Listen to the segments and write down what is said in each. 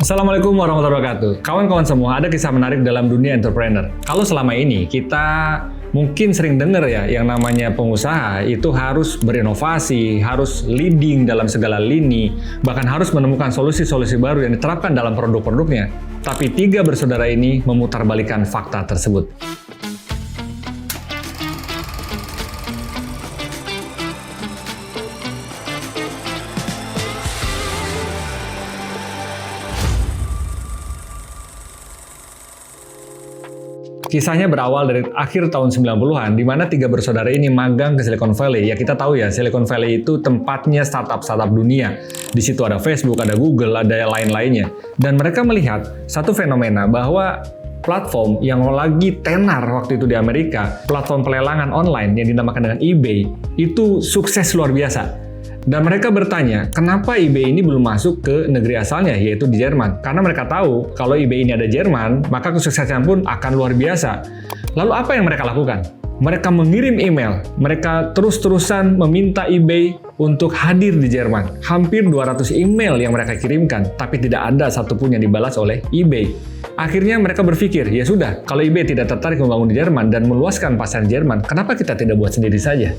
Assalamualaikum warahmatullahi wabarakatuh. Kawan-kawan semua, ada kisah menarik dalam dunia entrepreneur. Kalau selama ini kita mungkin sering dengar ya, yang namanya pengusaha itu harus berinovasi, harus leading dalam segala lini, bahkan harus menemukan solusi-solusi baru yang diterapkan dalam produk-produknya. Tapi tiga bersaudara ini memutarbalikkan fakta tersebut. Kisahnya berawal dari akhir tahun 90-an, di mana tiga bersaudara ini magang ke Silicon Valley. Ya kita tahu ya, Silicon Valley itu tempatnya startup-startup dunia. Di situ ada Facebook, ada Google, ada lain-lainnya. Dan mereka melihat satu fenomena bahwa platform yang lagi tenar waktu itu di Amerika, platform pelelangan online yang dinamakan dengan eBay, itu sukses luar biasa. Dan mereka bertanya, kenapa eBay ini belum masuk ke negeri asalnya, yaitu di Jerman? Karena mereka tahu, kalau eBay ini ada Jerman, maka kesuksesan pun akan luar biasa. Lalu apa yang mereka lakukan? Mereka mengirim email, mereka terus-terusan meminta eBay untuk hadir di Jerman. Hampir 200 email yang mereka kirimkan, tapi tidak ada satupun yang dibalas oleh eBay. Akhirnya mereka berpikir, ya sudah, kalau eBay tidak tertarik membangun di Jerman dan meluaskan pasar Jerman, kenapa kita tidak buat sendiri saja?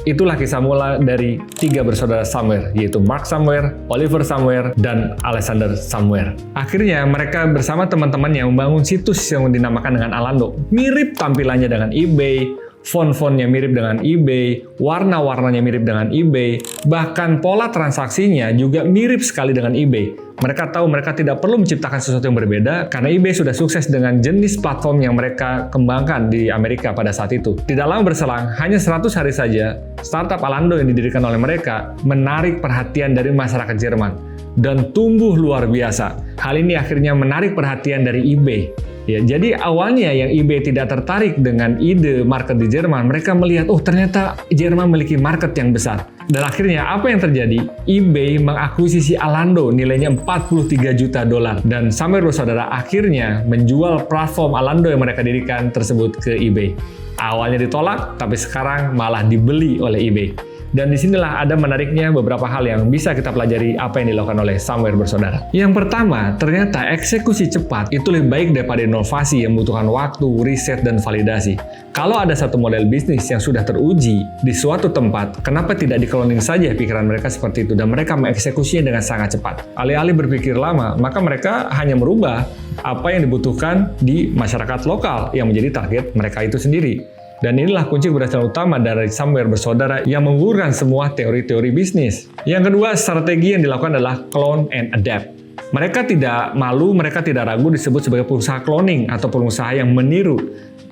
Itulah kisah mula dari tiga bersaudara Somewhere, yaitu Mark Somewhere, Oliver Somewhere, dan Alexander Somewhere. Akhirnya mereka bersama teman-teman yang membangun situs yang dinamakan dengan Alando. Mirip tampilannya dengan eBay, font-fontnya mirip dengan eBay, warna-warnanya mirip dengan eBay, bahkan pola transaksinya juga mirip sekali dengan eBay. Mereka tahu mereka tidak perlu menciptakan sesuatu yang berbeda karena eBay sudah sukses dengan jenis platform yang mereka kembangkan di Amerika pada saat itu. Tidak lama berselang, hanya 100 hari saja, startup Alando yang didirikan oleh mereka menarik perhatian dari masyarakat Jerman dan tumbuh luar biasa. Hal ini akhirnya menarik perhatian dari eBay. Ya, jadi awalnya yang eBay tidak tertarik dengan ide market di Jerman, mereka melihat, oh ternyata Jerman memiliki market yang besar. Dan akhirnya apa yang terjadi? eBay mengakuisisi Alando nilainya 43 juta dolar. Dan Somewhere bersaudara akhirnya menjual platform Alando yang mereka dirikan tersebut ke eBay. Awalnya ditolak, tapi sekarang malah dibeli oleh eBay. Dan disinilah ada menariknya beberapa hal yang bisa kita pelajari apa yang dilakukan oleh Somewhere bersaudara. Yang pertama, ternyata eksekusi cepat itu lebih baik daripada inovasi yang membutuhkan waktu, riset, dan validasi. Kalau ada satu model bisnis yang sudah teruji di suatu tempat, kenapa tidak dikloning saja pikiran mereka seperti itu dan mereka mengeksekusinya dengan sangat cepat? Alih-alih berpikir lama, maka mereka hanya merubah apa yang dibutuhkan di masyarakat lokal yang menjadi target mereka itu sendiri. Dan inilah kunci keberhasilan utama dari Somewhere bersaudara yang menggugurkan semua teori-teori bisnis. Yang kedua, strategi yang dilakukan adalah clone and adapt. Mereka tidak malu, mereka tidak ragu disebut sebagai pengusaha cloning atau pengusaha yang meniru.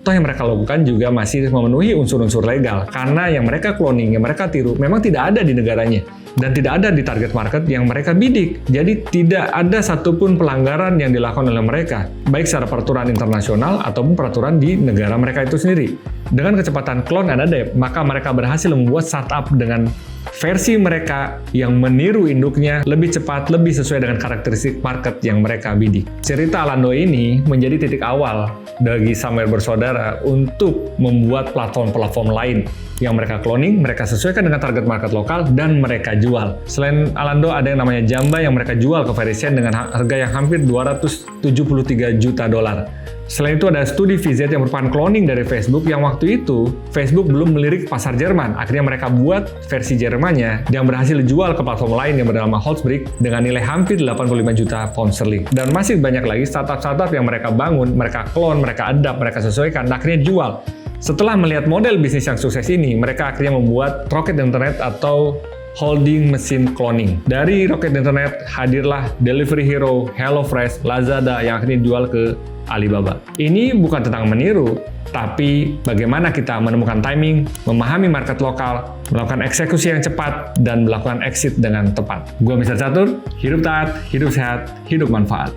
Toh yang mereka lakukan juga masih memenuhi unsur-unsur legal, karena yang mereka cloning, yang mereka tiru, memang tidak ada di negaranya. Dan tidak ada di target market yang mereka bidik. Jadi tidak ada satupun pelanggaran yang dilakukan oleh mereka, baik secara peraturan internasional ataupun peraturan di negara mereka itu sendiri. Dengan kecepatan clone and adapt, maka mereka berhasil membuat startup dengan versi mereka yang meniru induknya lebih cepat, lebih sesuai dengan karakteristik market yang mereka bidik. Cerita Alando ini menjadi titik awal bagi Somewhere bersaudara untuk membuat platform-platform lain yang mereka cloning, mereka sesuaikan dengan target market lokal, dan mereka jual. Selain Alando, ada yang namanya Jamba yang mereka jual ke Verizon dengan harga yang hampir 273 juta dolar. Selain itu ada studi VZ yang merupakan cloning dari Facebook yang waktu itu Facebook belum melirik pasar Jerman. Akhirnya mereka buat versi Jermannya yang berhasil dijual ke platform lain yang bernama Holzbrick dengan nilai hampir 85 juta pound sterling. Dan masih banyak lagi startup-startup yang mereka bangun, mereka clone, mereka adapt, mereka sesuaikan, dan akhirnya jual. Setelah melihat model bisnis yang sukses ini, mereka akhirnya membuat Rocket Internet atau holding mesin cloning. Dari Rocket Internet hadirlah Delivery Hero, HelloFresh, Lazada yang akhirnya dijual ke Alibaba. Ini bukan tentang meniru, tapi bagaimana kita menemukan timing, memahami market lokal, melakukan eksekusi yang cepat, dan melakukan exit dengan tepat. Gua Mr. Catur, hidup taat, hidup sehat, hidup manfaat.